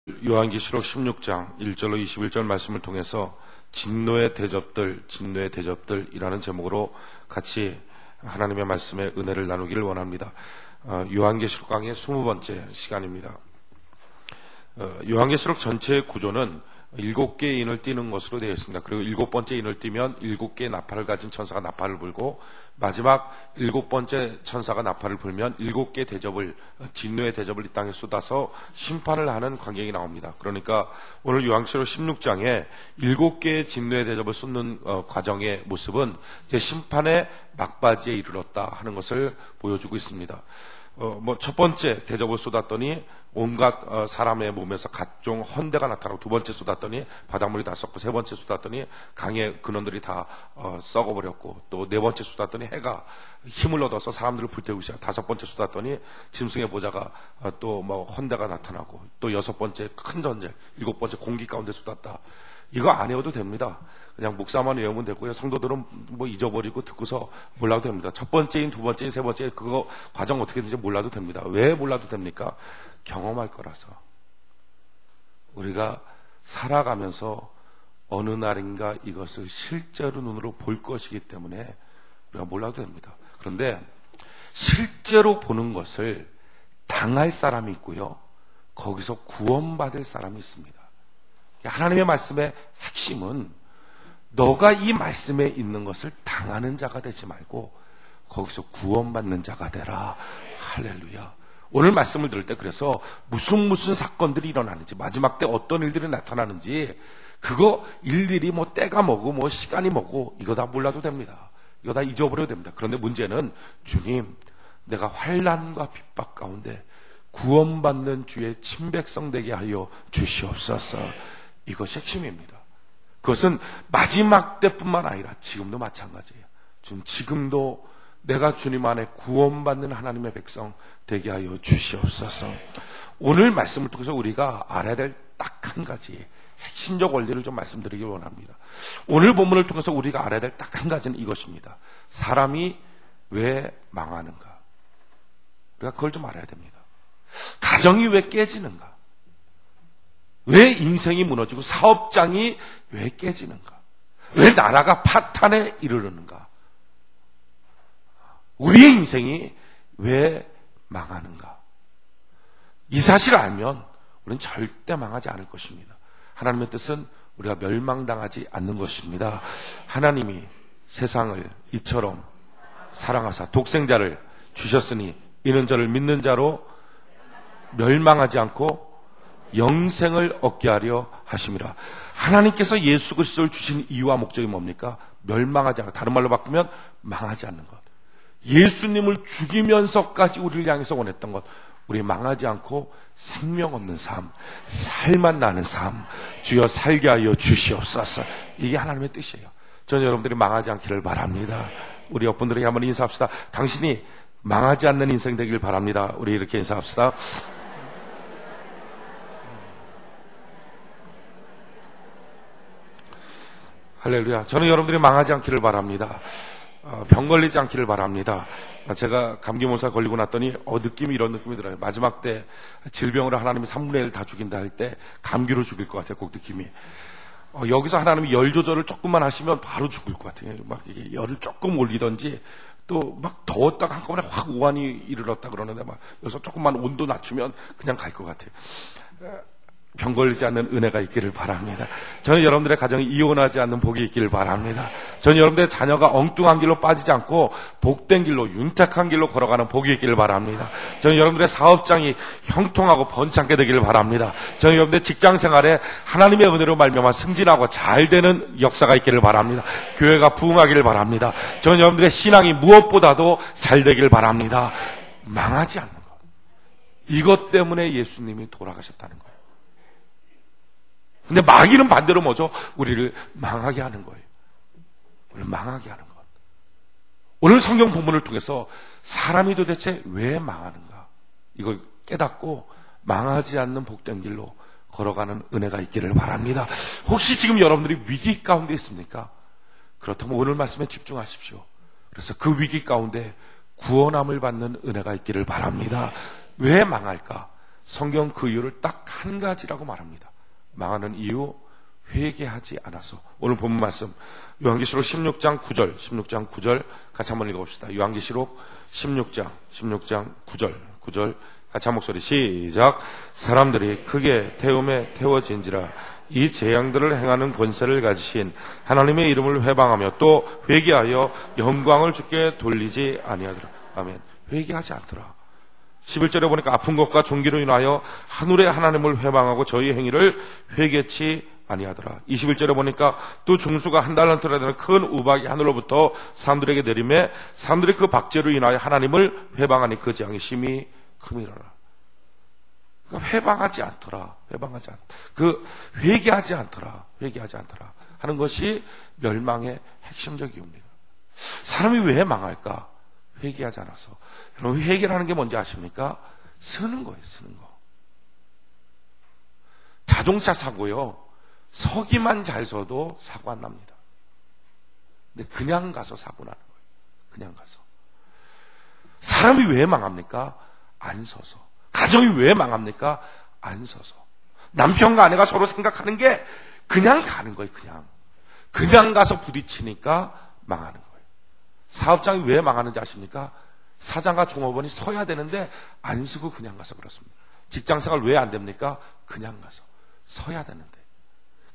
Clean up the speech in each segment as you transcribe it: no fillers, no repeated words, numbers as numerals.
요한계시록 16장 1절로 21절 말씀을 통해서 진노의 대접들이라는 제목으로 같이 하나님의 말씀의 은혜를 나누기를 원합니다. 요한계시록 강의 20번째 시간입니다. 요한계시록 전체의 구조는 7개의 인을 띠는 것으로 되어 있습니다. 그리고 7번째 인을 띠면 7개의 나팔을 가진 천사가 나팔을 불고, 마지막 7번째 천사가 나팔을 불면 7개의 대접을, 진노의 대접을 이 땅에 쏟아서 심판을 하는 광경이 나옵니다. 그러니까 오늘 요한계시록 16장에 7개의 진노의 대접을 쏟는 과정의 모습은 이제 심판의 막바지에 이르렀다 하는 것을 보여주고 있습니다. 첫 번째 대접을 쏟았더니 온갖 사람의 몸에서 각종 헌대가 나타나고, 두 번째 쏟았더니 바닷물이 다 썩고, 세 번째 쏟았더니 강의 근원들이 다 썩어버렸고, 또 네 번째 쏟았더니 해가 힘을 얻어서 사람들을 불태우기 시작. 다섯 번째 쏟았더니 짐승의 보좌가 또 헌대가 나타나고, 또 여섯 번째 큰 전쟁, 일곱 번째 공기 가운데 쏟았다. 이거 안 외워도 됩니다. 그냥 묵사만 외우면 되고요. 성도들은 잊어버리고 듣고서 몰라도 됩니다. 첫 번째인, 두 번째인, 세 번째인 그거 과정 어떻게 되는지 몰라도 됩니다. 왜 몰라도 됩니까? 경험할 거라서. 우리가 살아가면서 어느 날인가 이것을 실제로 눈으로 볼 것이기 때문에 우리가 몰라도 됩니다. 그런데 실제로 보는 것을 당할 사람이 있고요, 거기서 구원받을 사람이 있습니다. 하나님의 말씀의 핵심은 너가 이 말씀에 있는 것을 당하는 자가 되지 말고 거기서 구원받는 자가 되라. 할렐루야. 오늘 말씀을 들을 때 그래서 무슨 사건들이 일어나는지, 마지막 때 어떤 일들이 나타나는지, 그거 일일이 때가 뭐고 시간이 뭐고 이거 다 몰라도 됩니다. 이거 다 잊어버려도 됩니다. 그런데 문제는 주님, 내가 환난과 핍박 가운데 구원받는 주의 친백성 되게 하여 주시옵소서. 이것이 핵심입니다. 그것은 마지막 때뿐만 아니라 지금도 마찬가지예요. 지금도 내가 주님 안에 구원받는 하나님의 백성 되게 하여 주시옵소서. 오늘 말씀을 통해서 우리가 알아야 될 딱 한 가지 핵심적 원리를 좀 말씀드리기 원합니다. 오늘 본문을 통해서 우리가 알아야 될 딱 한 가지는 이것입니다. 사람이 왜 망하는가? 우리가 그걸 좀 알아야 됩니다. 가정이 왜 깨지는가? 왜 인생이 무너지고 사업장이 왜 깨지는가? 왜 나라가 파탄에 이르르는가? 우리의 인생이 왜 망하는가? 이 사실을 알면 우리는 절대 망하지 않을 것입니다. 하나님의 뜻은 우리가 멸망당하지 않는 것입니다. 하나님이 세상을 이처럼 사랑하사 독생자를 주셨으니 이는 저를 믿는 자로 멸망하지 않고 영생을 얻게 하려 하심이라. 하나님께서 예수 그리스도를 주신 이유와 목적이 뭡니까? 멸망하지 않고, 다른 말로 바꾸면 망하지 않는 것. 예수님을 죽이면서까지 우리를 향해서 원했던 것, 우리 망하지 않고 생명 얻는 삶, 살만 나는 삶, 주여 살게 하여 주시옵소서. 이게 하나님의 뜻이에요. 저는 여러분들이 망하지 않기를 바랍니다. 우리 옆분들에게 한번 인사합시다. 당신이 망하지 않는 인생 되길 바랍니다. 우리 이렇게 인사합시다. 할렐루야. 저는 여러분들이 망하지 않기를 바랍니다. 병 걸리지 않기를 바랍니다. 제가 감기 몸살 걸리고 났더니 느낌이 이런 느낌이 들어요. 마지막 때 질병으로 하나님이 3분의 1 다 죽인다 할 때 감기로 죽일 것 같아요. 꼭 느낌이. 여기서 하나님이 열 조절을 조금만 하시면 바로 죽을 것 같아요. 막 이게 열을 조금 올리든지, 또 막 더웠다가 한꺼번에 확 오한이 이르렀다 그러는데 여기서 조금만 온도 낮추면 그냥 갈 것 같아요. 병 걸리지 않는 은혜가 있기를 바랍니다. 저는 여러분들의 가정이 이혼하지 않는 복이 있기를 바랍니다. 저는 여러분들의 자녀가 엉뚱한 길로 빠지지 않고 복된 길로, 윤택한 길로 걸어가는 복이 있기를 바랍니다. 저는 여러분들의 사업장이 형통하고 번창게 되기를 바랍니다. 저는 여러분들의 직장 생활에 하나님의 은혜로 말미암아 승진하고 잘 되는 역사가 있기를 바랍니다. 교회가 부흥하기를 바랍니다. 저는 여러분들의 신앙이 무엇보다도 잘 되기를 바랍니다. 망하지 않는 것, 이것 때문에 예수님이 돌아가셨다는 거예요. 근데 마귀는 반대로 뭐죠? 우리를 망하게 하는 거예요. 우리를 망하게 하는 것. 오늘 성경 본문을 통해서 사람이 도대체 왜 망하는가, 이걸 깨닫고 망하지 않는 복된 길로 걸어가는 은혜가 있기를 바랍니다. 혹시 지금 여러분들이 위기 가운데 있습니까? 그렇다면 오늘 말씀에 집중하십시오. 그래서 그 위기 가운데 구원함을 받는 은혜가 있기를 바랍니다. 왜 망할까? 성경 그 이유를 딱 한 가지라고 말합니다. 망하는 이유, 회개하지 않아서. 오늘 본문 말씀 요한계시록 16장 9절 같이 한번 읽어봅시다. 요한계시록 16장 9절 같이 한 목소리 시작. 사람들이 크게 태움에 태워진지라 이 재앙들을 행하는 권세를 가지신 하나님의 이름을 회방하며 또 회개하여 영광을 주께 돌리지 아니하더라. 아멘. 회개하지 않더라. 11절에 보니까 아픈 것과 종기로 인하여 하늘의 하나님을 회방하고 저희 행위를 회개치 아니하더라. 21절에 보니까 또 중수가 한 달란트라 되는 큰 우박이 하늘로부터 사람들에게 내림에 사람들이 그 박제로 인하여 하나님을 회방하니 그 재앙이 심히 큼이라라. 그러니까 회방하지 않더라. 회개하지 않더라 하는 것이 멸망의 핵심적 이유입니다. 사람이 왜 망할까? 회개하지 않아서. 여러분, 회개라는 게 뭔지 아십니까? 쓰는 거예요, 쓰는 거. 자동차 사고요, 서기만 잘 서도 사고 안 납니다. 근데 그냥 가서 사고 나는 거예요. 그냥 가서. 사람이 왜 망합니까? 안 서서. 가정이 왜 망합니까? 안 서서. 남편과 아내가 서로 생각하는 게 그냥 가는 거예요. 그냥 가서 부딪히니까 망하는 거예요. 사업장이 왜 망하는지 아십니까? 사장과 종업원이 서야 되는데 안 서고 그냥 가서 그렇습니다. 직장생활 왜 안 됩니까? 그냥 가서 서야 되는데.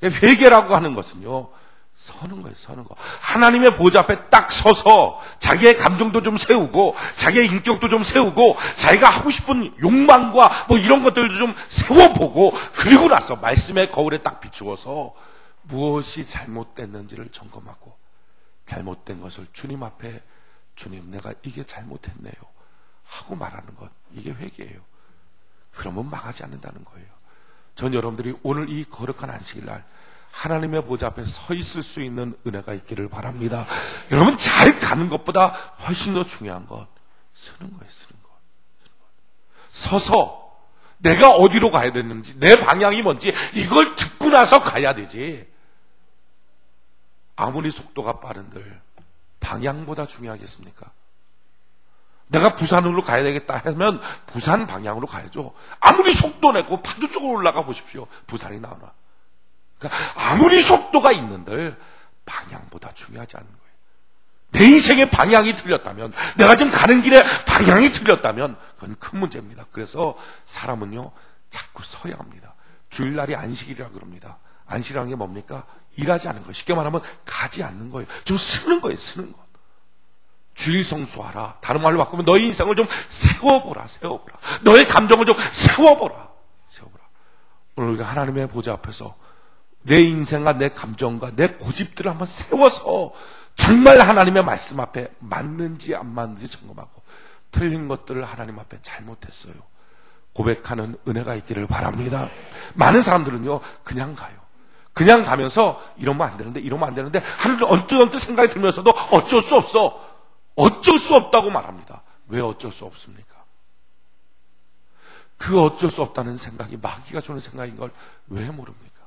회개라고 하는 것은요, 서는 거예요, 서는 거. 하나님의 보좌 앞에 딱 서서 자기의 감정도 좀 세우고 자기의 인격도 좀 세우고 자기가 하고 싶은 욕망과 뭐 이런 것들도 좀 세워보고 그리고 나서 말씀의 거울에 딱 비추어서 무엇이 잘못됐는지를 점검하고 잘못된 것을 주님 앞에 주님 내가 이게 잘못했네요 하고 말하는 것, 이게 회개예요. 그러면 망하지 않는다는 거예요. 전 여러분들이 오늘 이 거룩한 안식일 날 하나님의 보좌 앞에 서 있을 수 있는 은혜가 있기를 바랍니다. 여러분, 잘 가는 것보다 훨씬 더 중요한 건 서는 거예요. 서서 내가 어디로 가야 되는지, 내 방향이 뭔지 이걸 듣고 나서 가야 되지. 아무리 속도가 빠른들 방향보다 중요하겠습니까? 내가 부산으로 가야 되겠다 하면 부산 방향으로 가야죠. 아무리 속도 내고 파도 쪽으로 올라가 보십시오. 부산이 나오나. 그러니까 아무리 속도가 있는들 방향보다 중요하지 않은 거예요. 내 인생의 방향이 틀렸다면, 내가 지금 가는 길에 방향이 틀렸다면 그건 큰 문제입니다. 그래서 사람은요 자꾸 서야 합니다. 주일날이 안식일이라 그럽니다. 안식이라는 게 뭡니까? 일하지 않는 거예요. 쉽게 말하면 가지 않는 거예요. 좀 쓰는 거예요. 쓰는 것. 주일 성수하라. 다른 말로 바꾸면 너의 인생을 좀 세워보라. 너의 감정을 좀 세워보라. 오늘 우리가 하나님의 보좌 앞에서 내 인생과 내 감정과 내 고집들을 한번 세워서 정말 하나님의 말씀 앞에 맞는지 안 맞는지 점검하고 틀린 것들을 하나님 앞에 잘못했어요 고백하는 은혜가 있기를 바랍니다. 많은 사람들은요 그냥 가요. 그냥 가면서 이러면 안 되는데 하는 언뜻 생각이 들면서도 어쩔 수 없다고 말합니다. 왜 어쩔 수 없습니까? 그 어쩔 수 없다는 생각이 마귀가 주는 생각인 걸 왜 모릅니까?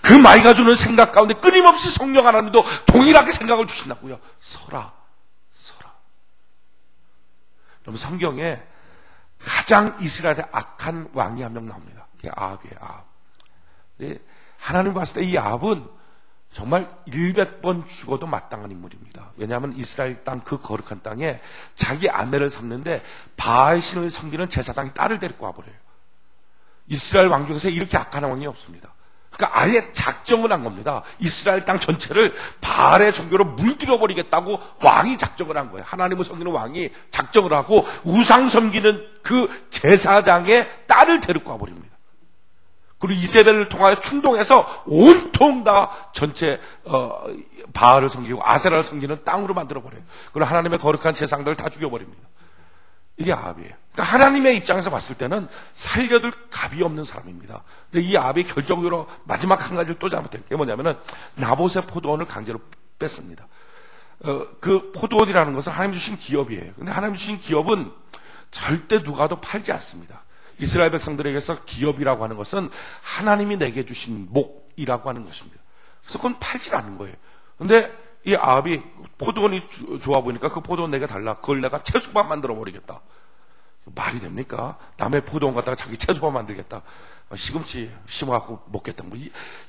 그 마귀가 주는 생각 가운데 끊임없이 성령 하나님도 동일하게 생각을 주신다고요. 서라. 여러분, 성경에 가장 이스라엘의 악한 왕이 한 명 나옵니다. 그게 아합이에요. 아합. 하나님 봤을 때 이 아합은 정말 100번 죽어도 마땅한 인물입니다. 왜냐하면 이스라엘 땅, 그 거룩한 땅에 자기 아내를 삼는데 바알 신을 섬기는 제사장이 딸을 데리고 와버려요. 이스라엘 왕 중에서 이렇게 악한 왕이 없습니다. 그러니까 아예 작정을 한 겁니다. 이스라엘 땅 전체를 바알의 종교로 물들여버리겠다고 왕이 작정을 한 거예요. 하나님을 섬기는 왕이 작정을 하고 우상 섬기는 그 제사장의 딸을 데리고 와버립니다. 그리고 이세벨을 통하여 충동해서 온통 다 전체 바알을 섬기고 아세라를 섬기는 땅으로 만들어버려요. 그리고 하나님의 거룩한 제사장들을 다 죽여버립니다. 이게 아합이에요. 그러니까 하나님의 입장에서 봤을 때는 살려둘 갑이 없는 사람입니다. 근데 이 아합이 결정적으로 마지막 한 가지를 또 잘못해요. 그게 뭐냐면은 나봇의 포도원을 강제로 뺐습니다. 그 포도원이라는 것은 하나님 주신 기업이에요. 근데 하나님 주신 기업은 절대 누가도 팔지 않습니다. 이스라엘 백성들에게서 기업이라고 하는 것은 하나님이 내게 주신 목이라고 하는 것입니다. 그래서 그건 팔지 않는 거예요. 근데 이 아합이 포도원이 좋아 보이니까 그 포도원 내가 달라. 그걸 내가 채소밥 만들어 버리겠다. 말이 됩니까? 남의 포도원 갖다가 자기 채소만 만들겠다. 시금치 심어갖고 먹겠다. 뭐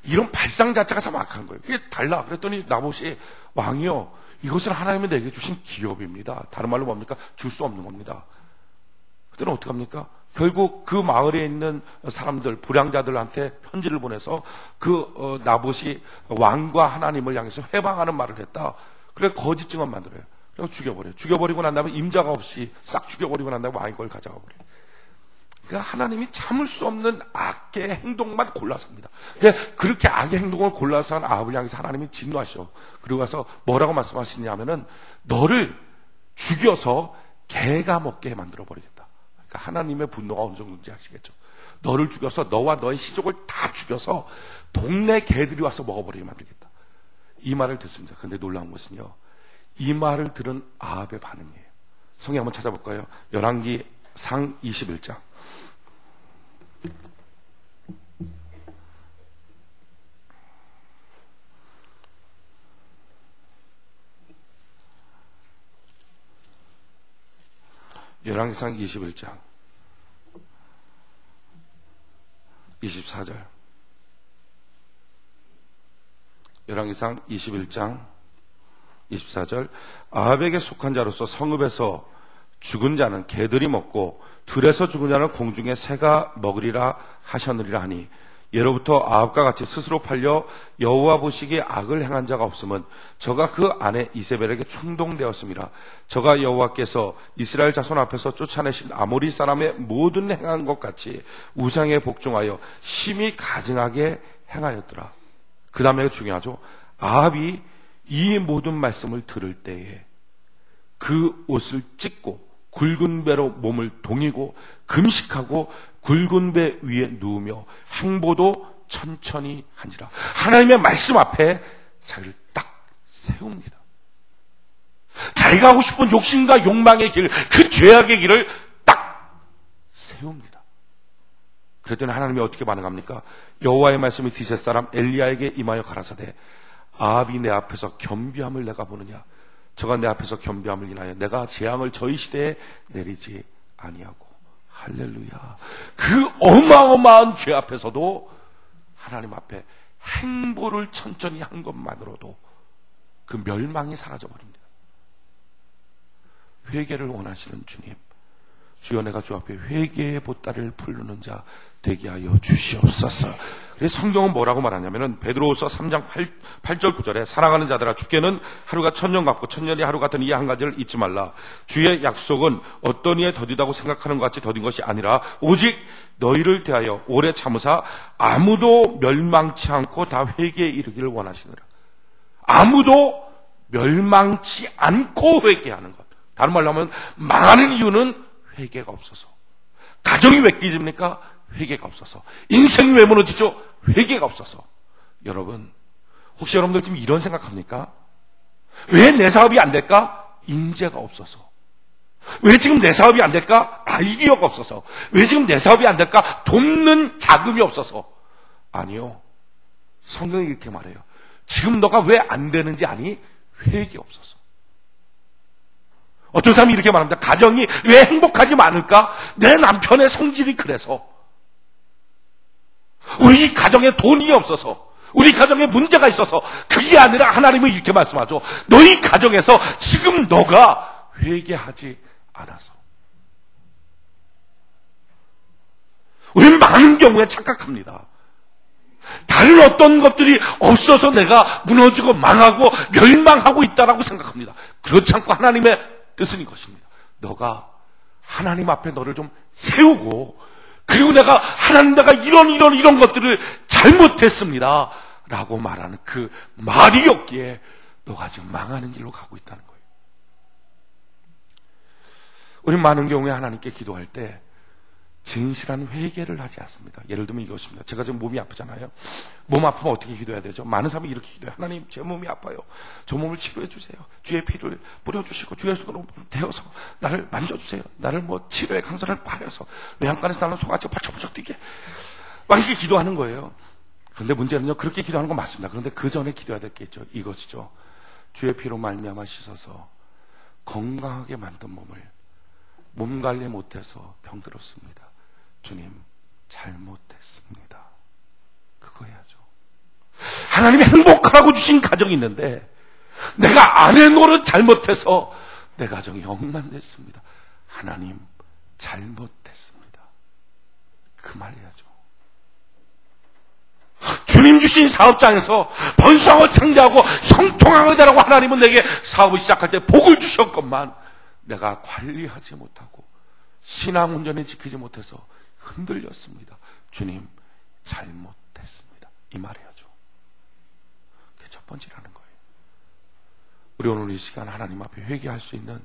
이런 발상 자체가 참 악한 거예요. 그게 달라. 그랬더니 나봇이 왕이요, 이것은 하나님이 내게 주신 기업입니다. 다른 말로 뭡니까? 줄 수 없는 겁니다. 그때는 어떡합니까? 결국 그 마을에 있는 사람들, 불량자들한테 편지를 보내서 나봇이 왕과 하나님을 향해서 회방하는 말을 했다. 그래 거짓 증언 만들어요. 그래서 죽여버려요. 죽여버리고 난 다음에 임자가 없이 싹 죽여버리고 난 다음에 왕이 그걸 가져가 버려요. 그러니까 하나님이 참을 수 없는 악의 행동만 골라서 합니다. 그렇게 악의 행동을 골라서 한 아합을 향해서 하나님이 진노하셔. 그리고 가서 뭐라고 말씀하시냐면은 너를 죽여서 개가 먹게 만들어 버리겠다. 그러니까 하나님의 분노가 어느 정도인지 아시겠죠? 너를 죽여서 너와 너의 시족을 다 죽여서 동네 개들이 와서 먹어버리게 만들겠다. 이 말을 듣습니다. 그런데 놀라운 것은요, 이 말을 들은 아합의 반응이에요. 성경 한번 찾아볼까요? 열왕기상 21장. 열왕기상 21장 24절. 열왕기상 21장 24절. 아합에게 속한 자로서 성읍에서 죽은 자는 개들이 먹고 들에서 죽은 자는 공중에 새가 먹으리라 하셨느니라 하니, 예로부터 아합과 같이 스스로 팔려 여호와 보시기에 악을 행한 자가 없음은 저가 그 아내 이세벨에게 충동되었습니다. 저가 여호와께서 이스라엘 자손 앞에서 쫓아내신 아모리 사람의 모든 행한 것 같이 우상에 복종하여 심히 가증하게 행하였더라. 그 다음에 중요하죠. 아합이 이 모든 말씀을 들을 때에 그 옷을 찢고 굵은 배로 몸을 동이고 금식하고 굵은 배 위에 누우며 행보도 천천히 한지라. 하나님의 말씀 앞에 자기를 딱 세웁니다. 자기가 하고 싶은 욕심과 욕망의 길, 그 죄악의 길을 딱 세웁니다. 그랬더니 하나님이 어떻게 반응합니까? 여호와의 말씀이 디셋 사람 엘리야에게 임하여 가라사대, 아합이 내 앞에서 겸비함을 내가 보느냐? 저가 내 앞에서 겸비함을 인하여 내가 재앙을 저희 시대에 내리지 아니하고. 할렐루야. 그 어마어마한 죄 앞에서도 하나님 앞에 행보를 천천히 한 것만으로도 그 멸망이 사라져버립니다. 회개를 원하시는 주님, 주여 내가 주 앞에 회개의 보따리를 풀르는 자 되게 하여 주시옵소서. 그래서 성경은 뭐라고 말하냐면은 베드로후서 3장 8절 9절에 사랑하는 자들아, 주께는 하루가 천년 같고 천년이 하루 같은 이 한 가지를 잊지 말라. 주의 약속은 어떤 이에 더디다고 생각하는 것 같이 더딘 것이 아니라 오직 너희를 대하여 오래 참으사 아무도 멸망치 않고 다 회개에 이르기를 원하시느라. 아무도 멸망치 않고 회개하는 것. 다른 말로 하면 망하는 이유는 회개가 없어서. 가정이 왜 깨집니까? 회개가 없어서. 인생이 왜 무너지죠? 회개가 없어서. 여러분, 혹시 여러분들 지금 이런 생각합니까? 왜 내 사업이 안 될까? 인재가 없어서. 왜 지금 내 사업이 안 될까? 아이디어가 없어서. 왜 지금 내 사업이 안 될까? 돕는 자금이 없어서. 아니요, 성경이 이렇게 말해요. 지금 너가 왜 안 되는지 아니? 회개 없어서. 어떤 사람이 이렇게 말합니다. 가정이 왜 행복하지 않을까? 내 남편의 성질이 그래서. 우리 가정에 돈이 없어서, 우리 가정에 문제가 있어서. 그게 아니라 하나님은 이렇게 말씀하죠. 너희 가정에서 지금 너가 회개하지 않아서. 우리는 많은 경우에 착각합니다. 다른 어떤 것들이 없어서 내가 무너지고 망하고 멸망하고 있다라고 생각합니다. 그렇지 않고 하나님의 뜻은 이것입니다. 너가 하나님 앞에 너를 좀 세우고, 그리고 내가 이런 것들을 잘못했습니다 라고 말하는 그 말이 없기에 너가 지금 망하는 길로 가고 있다는 거예요. 우리는 많은 경우에 하나님께 기도할 때 진실한 회개를 하지 않습니다. 예를 들면 이것입니다. 제가 지금 몸이 아프잖아요. 몸 아프면 어떻게 기도해야 되죠? 많은 사람이 이렇게 기도해요. 하나님, 제 몸이 아파요. 저 몸을 치료해 주세요. 주의 피를 뿌려주시고 주의 손으로 대어서 나를 만져주세요. 나를 치료의 강선을 파여서 외양간에서 나는 소같이 벌쩍벌쩍 뛰게, 막 이렇게 기도하는 거예요. 그런데 문제는요, 그렇게 기도하는 건 맞습니다. 그런데 그 전에 기도해야 될 게 있죠. 이것이죠. 주의 피로 말미암아 씻어서 건강하게 만든 몸을 몸 관리 못해서 병들었습니다. 주님, 잘못했습니다. 그거 해야죠. 하나님이 행복하라고 주신 가정이 있는데 내가 아내 노릇 잘못해서 내 가정이 엉망됐습니다. 하나님, 잘못했습니다. 그 말 해야죠. 주님 주신 사업장에서 번성하고 창대하고 형통하게 되라고 하나님은 내게 사업을 시작할 때 복을 주셨건만 내가 관리하지 못하고 신앙 온전히 지키지 못해서 흔들렸습니다. 주님, 잘못했습니다. 이 말해야죠. 그게 첫 번째라는 거예요. 우리 오늘 이 시간 하나님 앞에 회개할 수 있는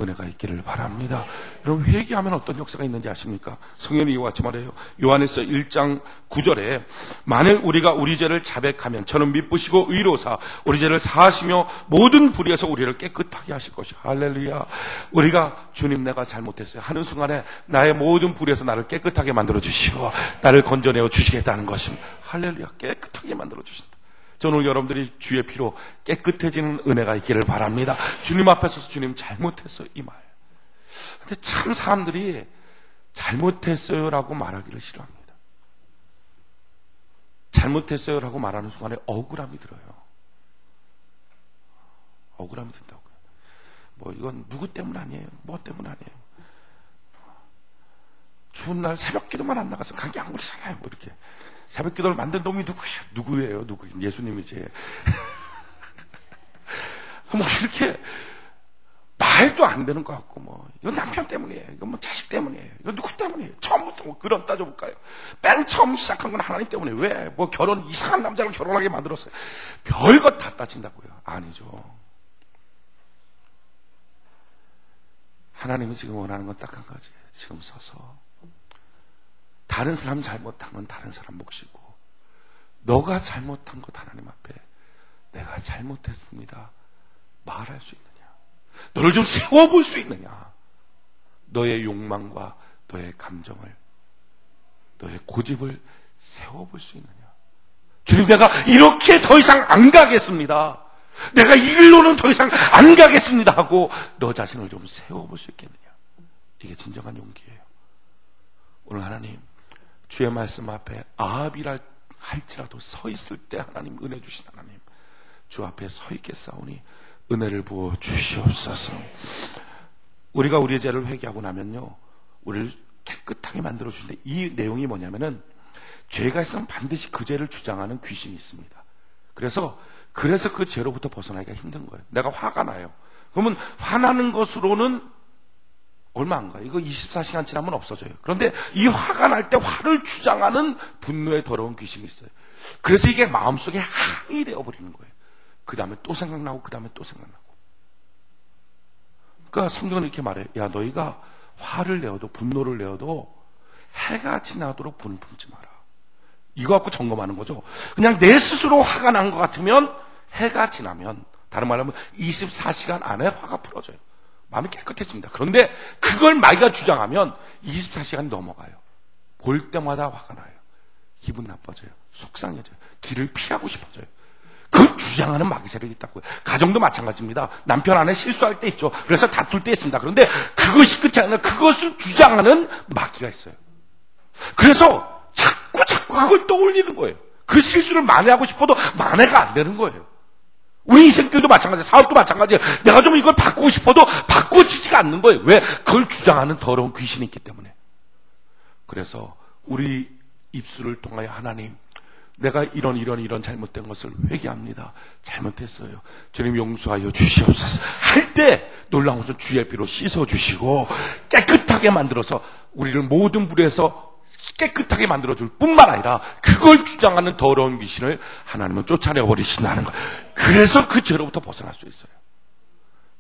은혜가 있기를 바랍니다. 여러분, 회개하면 어떤 역사가 있는지 아십니까? 성경이 이와 같이 말해요. 요한에서 1장 9절에 만일 우리가 우리 죄를 자백하면 저는 미쁘시고 의로사 우리 죄를 사하시며 모든 불의에서 우리를 깨끗하게 하실 것이요. 할렐루야. 우리가 주님, 내가 잘못했어요 하는 순간에 나의 모든 불의에서 나를 깨끗하게 만들어 주시고 나를 건져내어 주시겠다는 것입니다. 할렐루야. 깨끗하게 만들어 주신다. 저는 여러분들이 주의 피로 깨끗해지는 은혜가 있기를 바랍니다. 주님 앞에 서서 주님, 잘못했어요, 이 말. 근데 참 사람들이 잘못했어요라고 말하기를 싫어합니다. 잘못했어요라고 말하는 순간에 억울함이 들어요. 억울함이 든다고요. 뭐 이건 누구 때문 아니에요. 뭐 때문 아니에요. 추운 날 새벽 기도만 안 나가서 감기 안 걸리잖아요. 뭐 이렇게. 새벽 기도를 만든 놈이 누구예요? 누구예요? 예수님이지. 뭐 이렇게 말도 안 되는 것 같고, 뭐 이건 남편 때문이에요. 이건 뭐 자식 때문이에요. 이건 누구 때문이에요? 처음부터 뭐 그럼 따져볼까요? 맨 처음 시작한 건 하나님 때문에. 왜? 뭐 이상한 남자를 결혼하게 만들었어요. 별것 다 따진다고요. 아니죠. 하나님이 지금 원하는 건 딱 한 가지예요. 지금 서서 다른 사람 잘못한 건 다른 사람 몫이고, 너가 잘못한 것 하나님 앞에 내가 잘못했습니다 말할 수 있느냐, 너를 좀 세워볼 수 있느냐, 너의 욕망과 너의 감정을, 너의 고집을 세워볼 수 있느냐. 주님, 내가 이렇게 더 이상 안 가겠습니다, 내가 이 길로는 더 이상 안 가겠습니다 하고 너 자신을 좀 세워볼 수 있겠느냐. 이게 진정한 용기예요. 오늘 하나님, 주의 말씀 앞에 아합이라 할지라도 서 있을 때 하나님, 은혜 주신 하나님, 주 앞에 서 있겠사오니 은혜를 부어 주시옵소서. 우리가 우리의 죄를 회개하고 나면요, 우리를 깨끗하게 만들어 주는데, 이 내용이 뭐냐면은 죄가 있으면 반드시 그 죄를 주장하는 귀신이 있습니다. 그래서 그 죄로부터 벗어나기가 힘든 거예요. 내가 화가 나요. 그러면 화나는 것으로는 얼마 안 가요. 이거 24시간 지나면 없어져요. 그런데 이 화가 날 때 화를 주장하는 분노의 더러운 귀신이 있어요. 그래서 이게 마음속에 항이 되어버리는 거예요. 그 다음에 또 생각나고, 그 다음에 또 생각나고. 그러니까 성경은 이렇게 말해요. 야, 너희가 화를 내어도, 분노를 내어도 해가 지나도록 분을 품지 마라. 이거 갖고 점검하는 거죠. 그냥 내 스스로 화가 난 것 같으면 해가 지나면, 다른 말로 하면 24시간 안에 화가 풀어져요. 마음이 깨끗해집니다. 그런데 그걸 마귀가 주장하면 24시간이 넘어가요. 볼 때마다 화가 나요. 기분 나빠져요. 속상해져요. 길을 피하고 싶어져요. 그 주장하는 마귀 세력이 있다고요. 가정도 마찬가지입니다. 남편 아내 실수할 때 있죠. 그래서 다툴 때 있습니다. 그런데 그것이 끝이 아니라 그것을 주장하는 마귀가 있어요. 그래서 자꾸 그걸 떠올리는 거예요. 그 실수를 만회하고 싶어도 만회가 안 되는 거예요. 우리 인생교도 마찬가지예요. 사업도 마찬가지예요. 내가 좀 이걸 바꾸고 싶어도 바꿔지지가 않는 거예요. 왜? 그걸 주장하는 더러운 귀신이 있기 때문에. 그래서 우리 입술을 통하여 하나님, 내가 이런 잘못된 것을 회개합니다. 잘못했어요. 주님 용서하여 주시옵소서 할 때 놀라운 것은 주의 피로 씻어주시고 깨끗하게 만들어서 우리를 모든 불에서 깨끗하게 만들어줄 뿐만 아니라 그걸 주장하는 더러운 귀신을 하나님은 쫓아내버리신다는 거예요. 그래서 그 죄로부터 벗어날 수 있어요.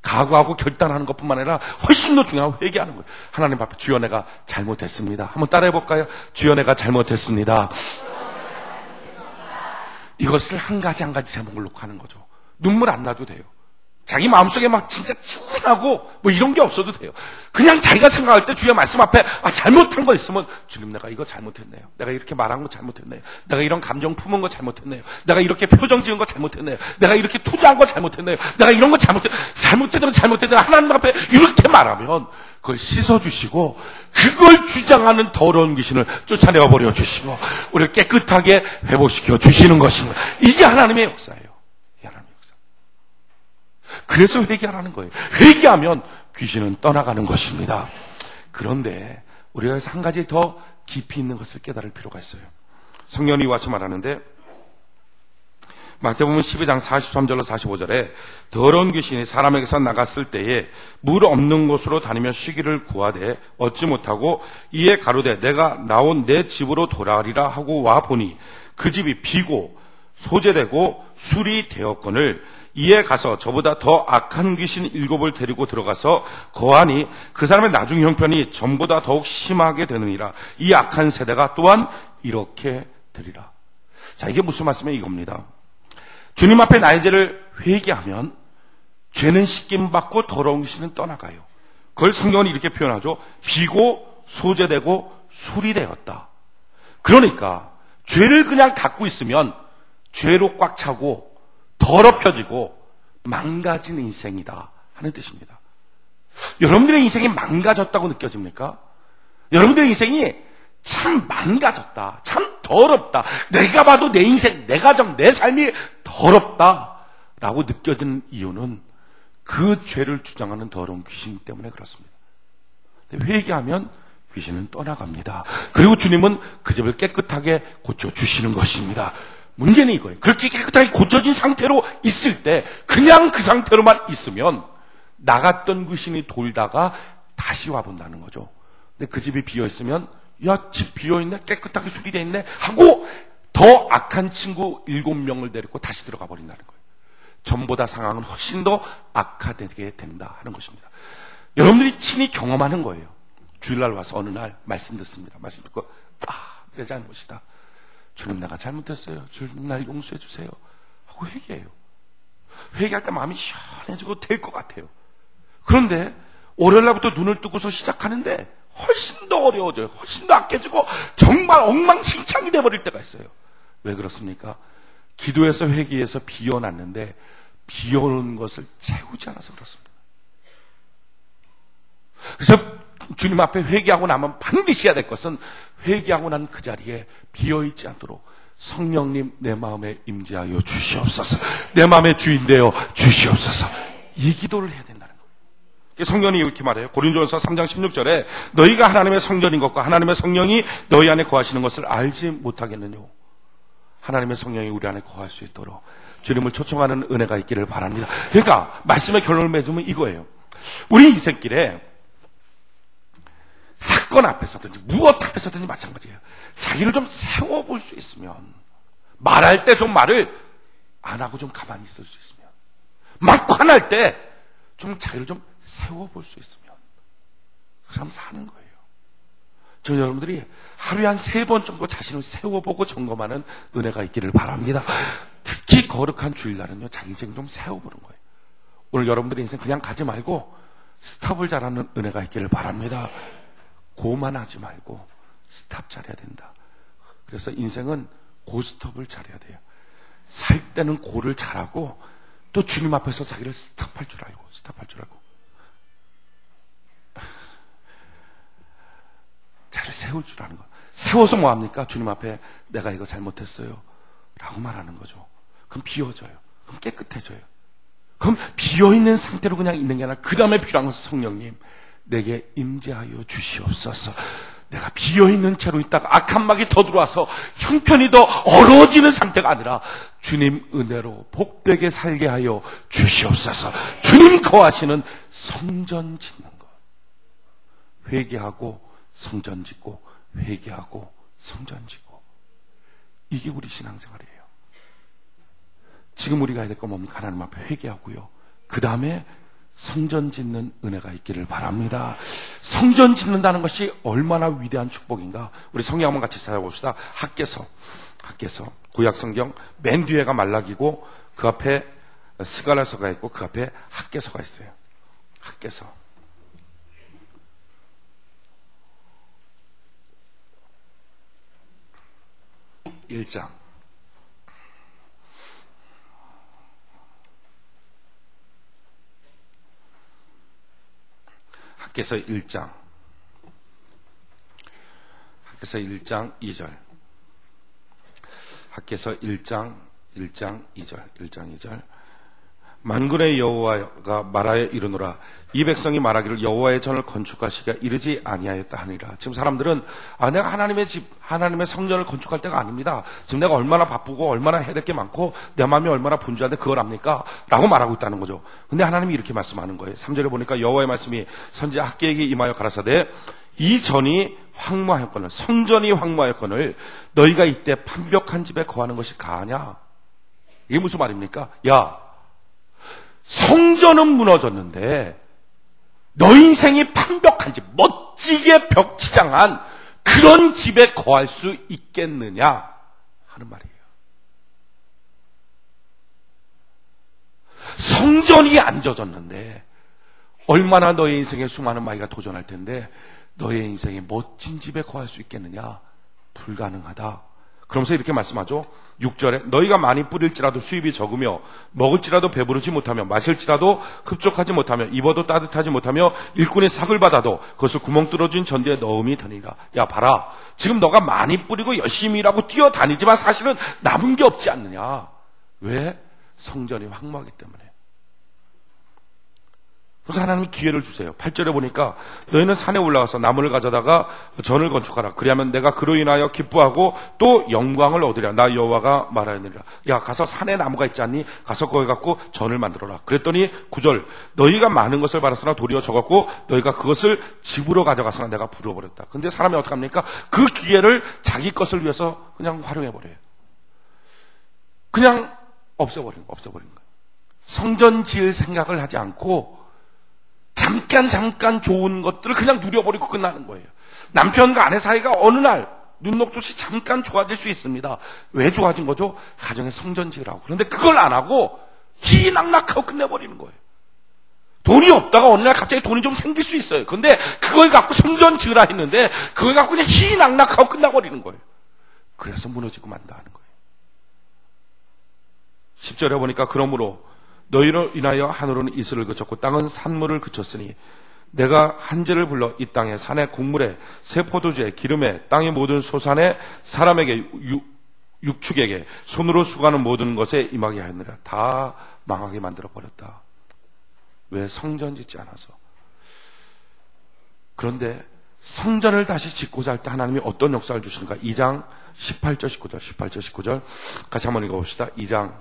각오하고 결단하는 것뿐만 아니라 훨씬 더 중요한 회개하는 거예요. 하나님 앞에 주여, 내가 잘못했습니다. 한번 따라해볼까요? 주여, 내가 잘못했습니다. 이것을 한 가지 한 가지 제목을 놓고 하는 거죠. 눈물 안 나도 돼요. 자기 마음속에 막 진짜 찡하고 뭐 이런 게 없어도 돼요. 그냥 자기가 생각할 때 주의 말씀 앞에 잘못한 거 있으면 주님 내가 이거 잘못했네요. 내가 이렇게 말한 거 잘못했네요. 내가 이런 감정 품은 거 잘못했네요. 내가 이렇게 표정 지은 거 잘못했네요. 내가 이렇게 투자한 거 잘못했네요. 내가 이런 거 잘못했다면 하나님 앞에 이렇게 말하면 그걸 씻어주시고 그걸 주장하는 더러운 귀신을 쫓아내어 버려 주시고 우리를 깨끗하게 회복시켜 주시는 것입니다. 이게 하나님의 역사예요. 그래서 회개하라는 거예요. 회개하면 귀신은 떠나가는 것입니다. 그런데 우리가 여기서 한 가지 더 깊이 있는 것을 깨달을 필요가 있어요. 성령이 와서 말하는데 마태복음 12장 43절로 45절에 더러운 귀신이 사람에게서 나갔을 때에 물 없는 곳으로 다니며 쉬기를 구하되 얻지 못하고 이에 가로되 내가 나온 내 집으로 돌아가리라 하고 와 보니 그 집이 비고 소재되고 술이 되었거늘 이에 가서 저보다 더 악한 귀신 7을 데리고 들어가서 거하니 그 사람의 나중 형편이 전보다 더욱 심하게 되느니라. 이 악한 세대가 또한 이렇게 되리라. 자, 이게 무슨 말씀이에요? 이겁니다. 주님 앞에 나의 죄를 회개하면 죄는 씻김받고 더러운 귀신은 떠나가요. 그걸 성경은 이렇게 표현하죠. 비고 소재되고 술이 되었다. 그러니까 죄를 그냥 갖고 있으면 죄로 꽉 차고 더럽혀지고 망가진 인생이다 하는 뜻입니다. 여러분들의 인생이 망가졌다고 느껴집니까? 여러분들의 인생이 참 망가졌다, 참 더럽다, 내가 봐도 내 인생, 내 가정, 내 삶이 더럽다라고 느껴지는 이유는 그 죄를 주장하는 더러운 귀신 때문에 그렇습니다. 회개하면 귀신은 떠나갑니다. 그리고 주님은 그 집을 깨끗하게 고쳐주시는 것입니다. 문제는 이거예요. 그렇게 깨끗하게 고쳐진 상태로 있을 때 그냥 그 상태로만 있으면 나갔던 귀신이 돌다가 다시 와본다는 거죠. 근데 그 집이 비어있으면 야, 집 비어있네? 깨끗하게 수리되어 있네? 하고 더 악한 친구 7명을 데리고 다시 들어가 버린다는 거예요. 전보다 상황은 훨씬 더 악화되게 된다 하는 것입니다. 여러분들이 친히 경험하는 거예요. 주일날 와서 어느 날 말씀 듣습니다. 말씀 듣고 내 잘못이다. 주님 내가 잘못했어요. 주님 날 용서해 주세요. 하고 회개해요. 회개할 때 마음이 시원해지고 될 것 같아요. 그런데 월요일날부터 눈을 뜨고서 시작하는데 훨씬 더 어려워져요. 훨씬 더 악해지고 정말 엉망진창이 돼버릴 때가 있어요. 왜 그렇습니까? 기도해서 회개해서 비워놨는데 비워놓은 것을 채우지 않아서 그렇습니다. 그래서 주님 앞에 회개하고 나면 반드시 해야 될 것은 회개하고 난 그 자리에 비어있지 않도록 성령님 내 마음에 임재하여 주시옵소서, 내 마음의 주인 되어 주시옵소서, 이 기도를 해야 된다는 거예요. 성경이 이렇게 말해요. 고린도전서 3장 16절에 너희가 하나님의 성전인 것과 하나님의 성령이 너희 안에 거하시는 것을 알지 못하겠느냐. 하나님의 성령이 우리 안에 거할 수 있도록 주님을 초청하는 은혜가 있기를 바랍니다. 그러니까 말씀의 결론을 맺으면 이거예요. 우리 인생길에 사건 앞에서든지 무엇 앞에서든지 마찬가지예요. 자기를 좀 세워볼 수 있으면, 말할 때 좀 말을 안 하고 좀 가만히 있을 수 있으면, 막 화날 때 좀 자기를 좀 세워볼 수 있으면 그 사람 사는 거예요. 저 여러분들이 하루에 한 3번 정도 자신을 세워보고 점검하는 은혜가 있기를 바랍니다. 특히 거룩한 주일날은요, 자기 인생 좀 세워보는 거예요. 오늘 여러분들의 인생 그냥 가지 말고 스탑을 잘하는 은혜가 있기를 바랍니다. 고만하지 말고 스탑 잘해야 된다. 그래서 인생은 고스톱을 잘해야 돼요. 살 때는 고를 잘하고 또 주님 앞에서 자기를 스탑할 줄 알고 자기를 세울 줄 아는 거. 세워서 뭐합니까? 주님 앞에 내가 이거 잘못했어요 라고 말하는 거죠. 그럼 비워져요. 그럼 깨끗해져요. 그럼 비어있는 상태로 그냥 있는 게 아니라 그 다음에 필요한 것은 성령님 내게 임재하여 주시옵소서. 내가 비어있는 채로 있다가 악한 막이 더 들어와서 형편이 더 어려워지는 상태가 아니라 주님 은혜로 복되게 살게 하여 주시옵소서. 주님 거하시는 성전 짓는 것. 회개하고 성전 짓고 회개하고 성전 짓고, 이게 우리 신앙생활이에요. 지금 우리가 해야 될 건 뭡니까? 하나님 앞에 회개하고요, 그 다음에 성전 짓는 은혜가 있기를 바랍니다. 성전 짓는다는 것이 얼마나 위대한 축복인가. 우리 성경 한번 같이 찾아봅시다. 학개서 구약 성경 맨 뒤에가 말라기고 그 앞에 스갈라서가 있고 그 앞에 학개서가 있어요. 학개서. (1장) 학개서 1장 2절. 학개서 1장 2절. 만군의 여호와가 말하여 이르노라. 이 백성이 말하기를 여호와의 전을 건축하시기가 이르지 아니하였다 하니라. 지금 사람들은 내가 하나님의 집, 하나님의 성전을 건축할 때가 아닙니다. 지금 내가 얼마나 바쁘고 얼마나 해야 될 게 많고 내 마음이 얼마나 분주한데 그걸 압니까? 라고 말하고 있다는 거죠. 근데 하나님이 이렇게 말씀하는 거예요. 3절에 보니까 여호와의 말씀이 선지자 학개에게 임하여 가라사대 이 전이 황무하였거늘, 성전이 황무하였거늘 너희가 이때 판벽한 집에 거하는 것이 가하냐? 이게 무슨 말입니까? 야, 성전은 무너졌는데 너희 인생이 판벽한 집, 멋지게 벽치장한 그런 집에 거할 수 있겠느냐 하는 말이에요. 성전이 안 젖었는데 얼마나 너의 인생에 수많은 마귀가 도전할 텐데 너의 인생에 멋진 집에 거할 수 있겠느냐? 불가능하다. 그러면서 이렇게 말씀하죠. 6절에 너희가 많이 뿌릴지라도 수입이 적으며 먹을지라도 배부르지 못하며 마실지라도 흡족하지 못하며 입어도 따뜻하지 못하며 일꾼이 삭을 받아도 그것을 구멍 뚫어진 전대에 넣음이 되니라. 야 봐라, 지금 너가 많이 뿌리고 열심히 일하고 뛰어다니지만 사실은 남은 게 없지 않느냐. 왜? 성전이 황무하기 때문에. 그래서 하나님이 기회를 주세요. 8절에 보니까 너희는 산에 올라가서 나무를 가져다가 전을 건축하라. 그리하면 내가 그로 인하여 기뻐하고 또 영광을 얻으리라. 나 여호와가 말하느니라. 야, 가서 산에 나무가 있지 않니? 가서 거기 갖고 전을 만들어라. 그랬더니 9절 너희가 많은 것을 받았으나 도리어 적었고 너희가 그것을 집으로 가져갔으나 내가 부숴버렸다. 근데 사람이 어떻게 합니까? 그 기회를 자기 것을 위해서 그냥 활용해버려요. 그냥 없애버린 거예요. 성전 지을 생각을 하지 않고 잠깐 좋은 것들을 그냥 누려버리고 끝나는 거예요. 남편과 아내 사이가 어느 날 눈 녹듯이 잠깐 좋아질 수 있습니다. 왜 좋아진 거죠? 가정에 성전 지으라고. 그런데 그걸 안 하고 희낙낙하고 끝내버리는 거예요. 돈이 없다가 어느 날 갑자기 돈이 좀 생길 수 있어요. 그런데 그걸 갖고 성전 지으라 했는데 그걸 갖고 그냥 희낙낙하고 끝나버리는 거예요. 그래서 무너지고 만다는 거예요. 10절에 보니까 그러므로 너희로 인하여 하늘은 이슬을 그쳤고 땅은 산물을 그쳤으니 내가 한재를 불러 이 땅에 산에 곡물에 새 포도주에 기름에 땅의 모든 소산에 사람에게 육축에게 손으로 수고하는 모든 것에 임하게 하느라. 다 망하게 만들어버렸다. 왜? 성전 짓지 않아서. 그런데 성전을 다시 짓고자 할 때 하나님이 어떤 역사를 주시는가? 2장 18절 19절 같이 한번 읽어봅시다. 2장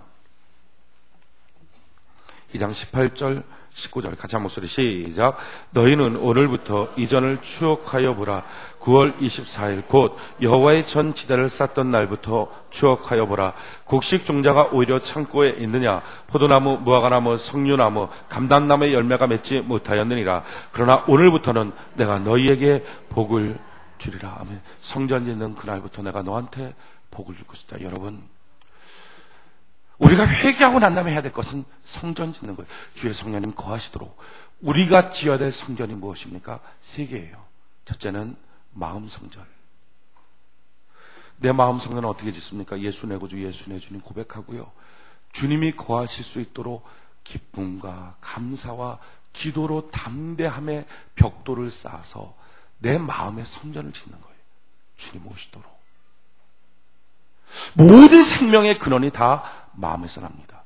18절 19절 같이 한 목소리 시작. 너희는 오늘부터 이전을 추억하여 보라. 9월 24일 곧 여호와의 전 지대를 쌓던 날부터 추억하여 보라. 곡식 종자가 오히려 창고에 있느냐? 포도나무, 무화과나무, 석류나무, 감람나무의 열매가 맺지 못하였느니라. 그러나 오늘부터는 내가 너희에게 복을 주리라. 아멘. 성전 짓는 그날부터 내가 너한테 복을 줄 것이다. 여러분, 우리가 회개하고 난 다음에 해야 될 것은 성전 짓는 거예요. 주의 성령님 거하시도록. 우리가 지어야 될 성전이 무엇입니까? 3개예요. 첫째는 마음 성전. 내 마음 성전은 어떻게 짓습니까? 예수 내 구주, 예수 내 주님 고백하고요. 주님이 거하실 수 있도록 기쁨과 감사와 기도로 담대함의 벽돌을 쌓아서 내 마음의 성전을 짓는 거예요. 주님 오시도록. 모든 생명의 근원이 다 마음에서 납니다.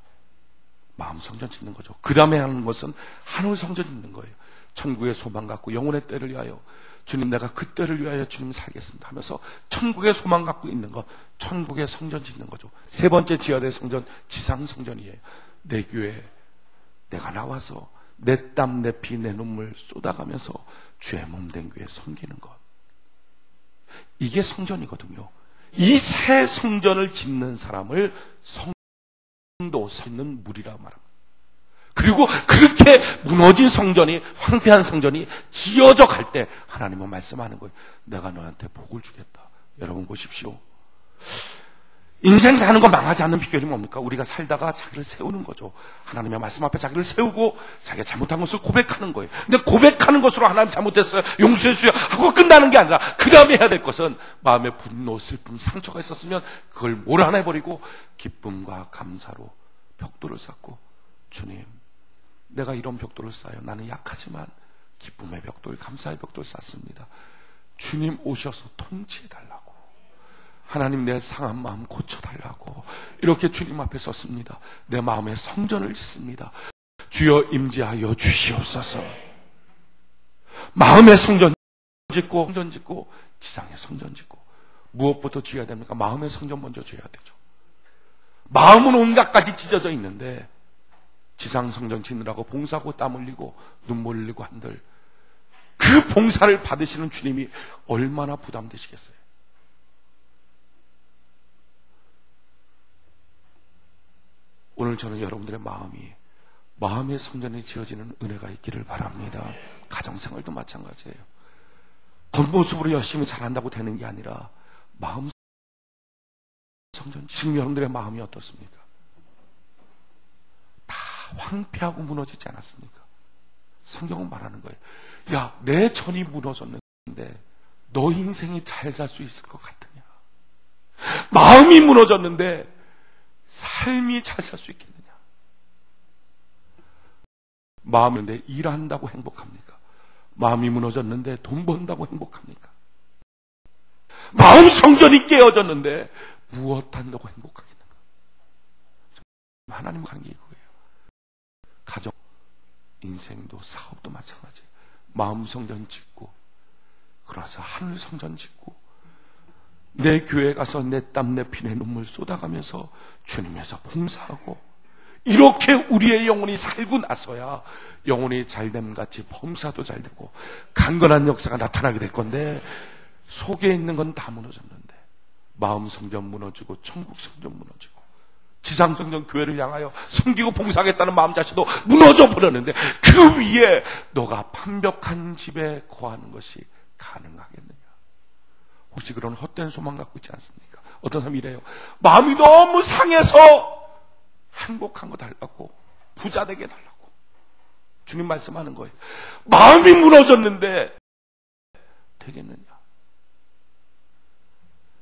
마음 성전 짓는 거죠. 그 다음에 하는 것은 하늘 성전 짓는 거예요. 천국의 소망 갖고 영혼의 때를 위하여 주님 내가 그 때를 위하여 주님 살겠습니다 하면서 천국의 소망 갖고 있는 것, 천국의 성전 짓는 거죠. 3번째 지어야 될 성전, 지상 성전이에요. 내 교회에 내가 나와서 내 땀, 내 피, 내 눈물 쏟아가면서 주의 몸된 교회에 섬기는 것. 이게 성전이거든요. 이 새 성전을 짓는 사람을 성도 섞는 물이라고 말합니다. 그리고 그렇게 무너진 성전이, 황폐한 성전이 지어져 갈 때 하나님은 말씀하는 거예요. 내가 너한테 복을 주겠다. 여러분 보십시오. 인생 사는 거 망하지 않는 비결이 뭡니까? 우리가 살다가 자기를 세우는 거죠. 하나님의 말씀 앞에 자기를 세우고 자기가 잘못한 것을 고백하는 거예요. 근데 고백하는 것으로 하나님 잘못했어요, 용서해 주세요 하고 끝나는 게 아니라 그 다음에 해야 될 것은 마음에 분노, 슬픔, 상처가 있었으면 그걸 몰아내버리고 기쁨과 감사로 벽돌을 쌓고, 주님, 내가 이런 벽돌을 쌓아요. 나는 약하지만 기쁨의 벽돌, 감사의 벽돌 쌓습니다. 주님 오셔서 통치해달라고, 하나님 내 상한 마음 고쳐달라고 이렇게 주님 앞에 섰습니다. 내 마음에 성전을 짓습니다. 주여 임재하여 주시옵소서. 마음의 성전 짓고 지상의 성전 짓고, 무엇부터 지어야 됩니까? 마음의 성전 먼저 지어야 되죠. 마음은 온갖까지 찢어져 있는데 지상 성전 짓느라고 봉사하고 땀 흘리고 눈물 흘리고 한들 그 봉사를 받으시는 주님이 얼마나 부담되시겠어요? 오늘 저는 여러분들의 마음의 성전이 지어지는 은혜가 있기를 바랍니다. 가정생활도 마찬가지예요. 겉모습으로 열심히 잘한다고 되는 게 아니라 마음 성전. 지금 여러분들의 마음이 어떻습니까? 다 황폐하고 무너지지 않았습니까? 성경은 말하는 거예요. 야, 내 전이 무너졌는데 너 인생이 잘 살 수 있을 것 같으냐? 마음이 무너졌는데 삶이 잘 살 수 있겠느냐? 마음인데 일한다고 행복합니까? 마음이 무너졌는데 돈 번다고 행복합니까? 마음 성전이 깨어졌는데 무엇 한다고 행복하겠는가? 하나님과 관계 이거예요. 가정, 인생도 사업도 마찬가지예요. 마음 성전 짓고, 그래서 하늘 성전 짓고, 내 교회 가서 내 땀, 내 피, 내 눈물 쏟아가면서 주님에서 봉사하고, 이렇게 우리의 영혼이 살고 나서야 영혼이 잘됨 같이 범사도 잘 되고 강건한 역사가 나타나게 될 건데, 속에 있는 건 다 무너졌는데 마음 성전 무너지고 천국 성전 무너지고 지상 성전 교회를 향하여 섬기고 봉사하겠다는 마음 자체도 무너져 버렸는데 그 위에 너가 완벽한 집에 거하는 것이 가능하겠느냐? 혹시 그런 헛된 소망 갖고 있지 않습니까? 어떤 사람이 이래요. 마음이 너무 상해서 행복한 거 달라고, 부자 되게 달라고. 주님 말씀하는 거예요. 마음이 무너졌는데 되겠느냐?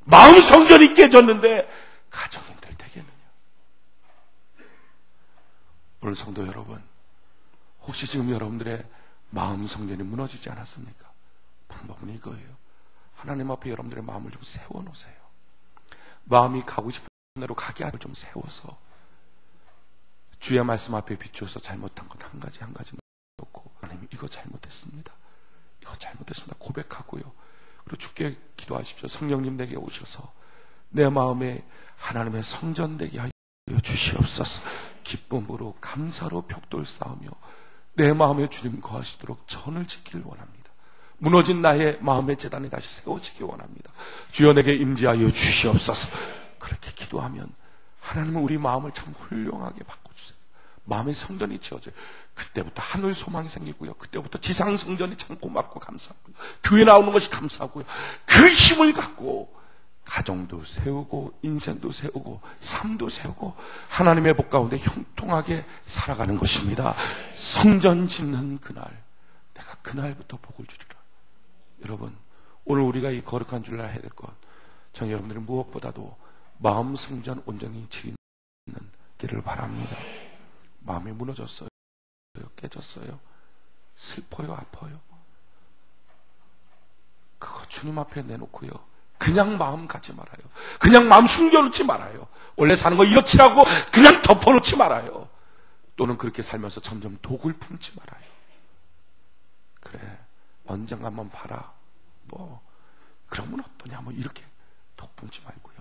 마음 성전이 깨졌는데 가정인들 되겠느냐? 오늘 성도 여러분, 혹시 지금 여러분들의 마음 성전이 무너지지 않았습니까? 방법은 이거예요. 하나님 앞에 여러분들의 마음을 좀 세워놓으세요. 마음이 가고 싶은 대로 가게 하도록 좀 세워서 주의 말씀 앞에 비추어서 잘못한 것 한 가지 놓고, 하나님 이거 잘못했습니다, 이거 잘못했습니다 고백하고요. 그리고 주께 기도하십시오. 성령님 내게 오셔서 내 마음에 하나님의 성전 되게 하여 주시옵소서. 기쁨으로 감사로 벽돌 쌓으며 내 마음에 주님 거하시도록 전을 지키길 원합니다. 무너진 나의 마음의 재단이 다시 세워지기 원합니다. 주여 내게 임재하여 주시옵소서. 그렇게 기도하면 하나님은 우리 마음을 참 훌륭하게 바꿔주세요. 마음의 성전이 지어져요. 그때부터 하늘 소망이 생기고요. 그때부터 지상 성전이 참 고맙고 감사하고요. 교회 나오는 것이 감사하고요. 그 힘을 갖고 가정도 세우고 인생도 세우고 삶도 세우고 하나님의 복 가운데 형통하게 살아가는 것입니다. 성전 짓는 그날, 내가 그날부터 복을 주리라. 여러분, 오늘 우리가 이 거룩한 주일날 해야 될 것, 저는 여러분들이 무엇보다도 마음 성전 온전히 지키는 길을 바랍니다. 마음이 무너졌어요, 깨졌어요, 슬퍼요, 아파요. 그거 주님 앞에 내놓고요. 그냥 마음 갖지 말아요. 그냥 마음 숨겨놓지 말아요. 원래 사는 거 이렇지라고 그냥 덮어놓지 말아요. 또는 그렇게 살면서 점점 독을 품지 말아요. 그래, 언젠가 한번 봐라, 뭐 그러면 어떠냐, 뭐 이렇게 독 품지 말고요.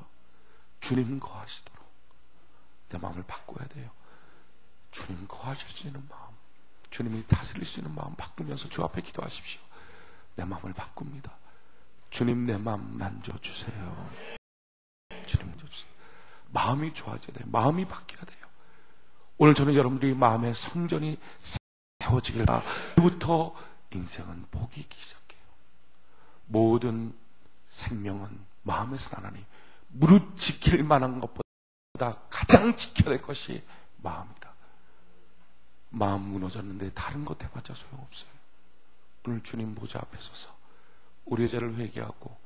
주님 거하시도록 내 마음을 바꿔야 돼요. 주님 거하실 수 있는 마음, 주님이 다스릴 수 있는 마음 바꾸면서 주 앞에 기도하십시오. 내 마음을 바꿉니다. 주님 내 마음 만져주세요. 주님 만져주세요. 마음이 좋아져야 돼요. 마음이 바뀌어야 돼요. 오늘 저는 여러분들이 마음의 성전이 세워지길 바랍니다. 그부터 인생은 복이 있기 시작해요. 모든 생명은 마음에서 나나니 무릇 지킬 만한 것보다 가장 지켜야 될 것이 마음이다. 마음 무너졌는데 다른 것 해봤자 소용없어요. 오늘 주님 보좌 앞에 서서 우리의 죄를 회개하고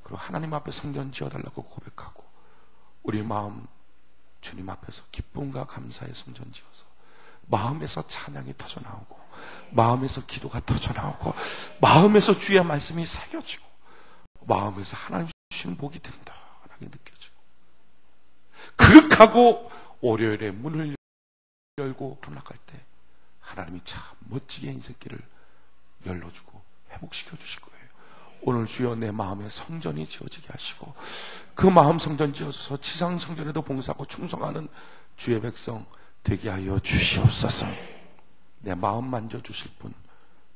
그리고 하나님 앞에 성전 지어달라고 고백하고 우리 마음 주님 앞에서 기쁨과 감사의 성전 지어서 마음에서 찬양이 터져나오고 마음에서 기도가 터져나오고 마음에서 주의 말씀이 새겨지고 마음에서 하나님 주시는 복이 든든하게 느껴지고 그렇게 하고 월요일에 문을 열고 나갈 때 하나님이 참 멋지게 인생길을 열어주고 회복시켜 주실 거예요. 오늘 주여 내 마음에 성전이 지어지게 하시고 그 마음 성전 지어서 지상 성전에도 봉사하고 충성하는 주의 백성 되게 하여 주시옵소서. 내 마음 만져주실 분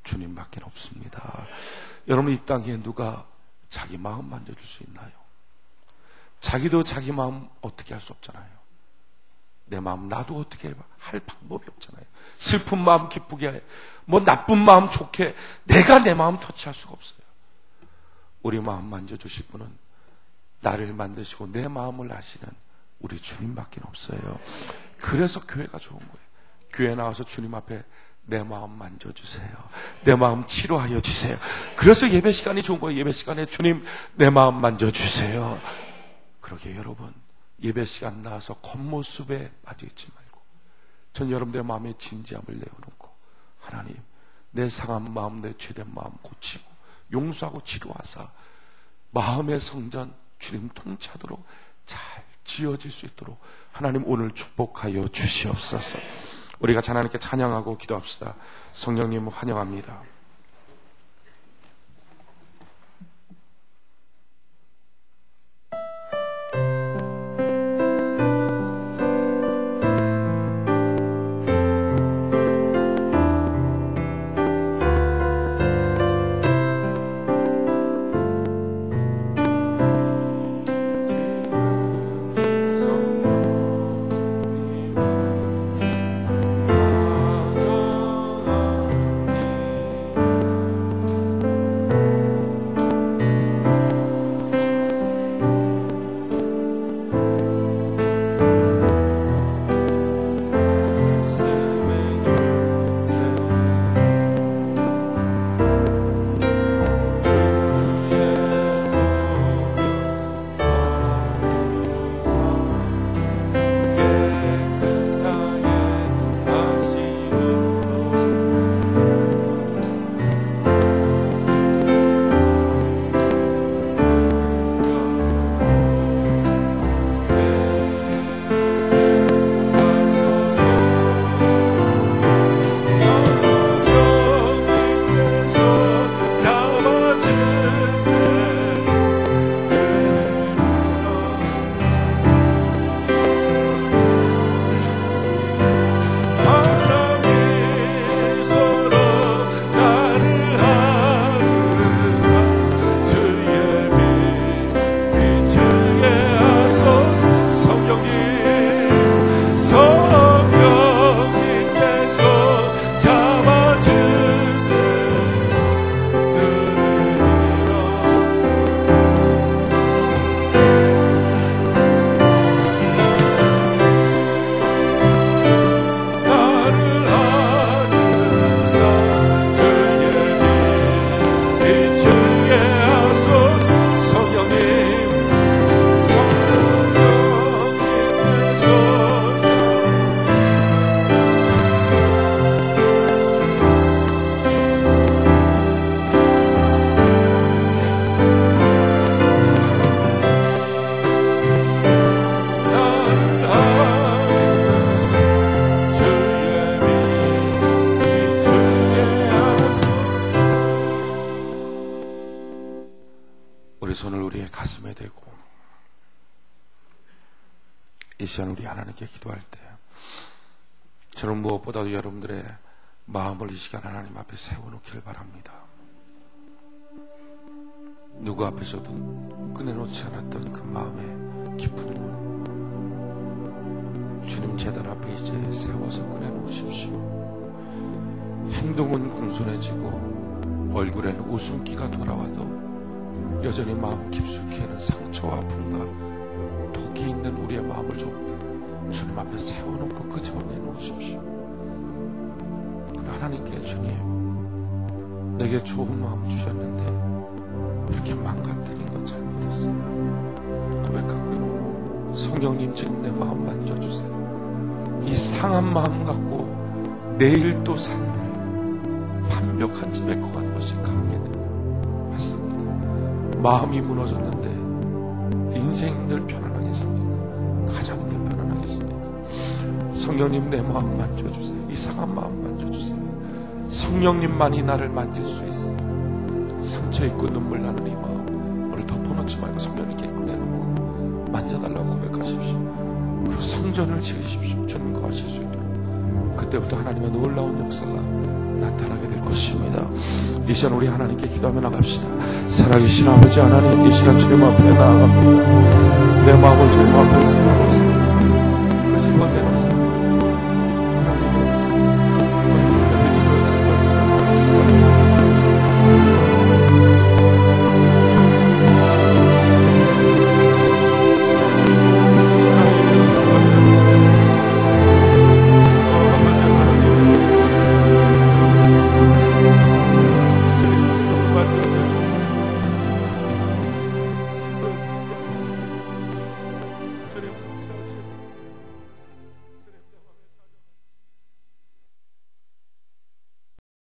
주님밖에 없습니다. 여러분 이 땅에 누가 자기 마음 만져줄 수 있나요? 자기도 자기 마음 어떻게 할 수 없잖아요. 내 마음 나도 어떻게 할 방법이 없잖아요. 슬픈 마음 기쁘게 해. 뭐 나쁜 마음 좋게 내가 내 마음 터치할 수가 없어요. 우리 마음 만져주실 분은 나를 만드시고 내 마음을 아시는 우리 주님밖에 없어요. 그래서 교회가 좋은 거예요. 교회 나와서 주님 앞에 내 마음 만져주세요. 내 마음 치료하여 주세요. 그래서 예배 시간이 좋은 거예요. 예배 시간에 주님 내 마음 만져주세요. 그러게 여러분 예배 시간 나와서 겉모습에 빠져있지 말고 전 여러분들의 마음에 진지함을 내어놓고 하나님 내 상한 마음 내 죄된 마음 고치고 용서하고 치료하사 마음의 성전 주님 통치하도록 잘 지어질 수 있도록 하나님 오늘 축복하여 주시옵소서. 우리가 하나님께 찬양하고 기도합시다. 성령님 환영합니다. 손을 우리의 가슴에 대고 이 시간 우리 하나님께 기도할 때 저는 무엇보다도 여러분들의 마음을 이 시간 하나님 앞에 세워놓기를 바랍니다. 누구 앞에서도 꺼내놓지 않았던 그 마음의 깊은 문 주님 제단 앞에 이제 세워서 꺼내놓으십시오. 행동은 공손해지고 얼굴에는 웃음기가 돌아와도 여전히 마음 깊숙이는 상처와 아픔과 우리의 마음을 좀 주님 앞에 세워놓고 끄집어내 놓으십시오. 하나님께 주님, 내게 좋은 마음 주셨는데 이렇게 망가뜨린 건 잘못했어요. 고백하고요. 성령님, 지금 내 마음 만져주세요. 이 상한 마음 갖고 내일 또 산들 완벽한 집에 거하는 것이 가능하겠네요. 맞습니다. 마음이 무너졌는데 인생들 편안하겠습니까? 가정들 편안하겠습니까? 성령님, 내 마음 만져주세요. 이 상한 마음 만져주세요. 성령님만이 나를 만질 수 있어요. 상처 있고 눈물 나는 이 마음 오늘 덮어놓지 말고 성령님께 꺼내놓고 만져달라고 고백하십시오. 그리고 성전을 지으십시오. 주님과 하실 수 있도록. 그때부터 하나님의 놀라운 역사가 나타나게 될 것입니다. 이 시간 우리 하나님께 기도하며 나갑시다. 살아계신 아버지 하나님, 이 시간 주님 앞에 나아갑니다. 내 마음을 주님 앞에 세워놓으세요.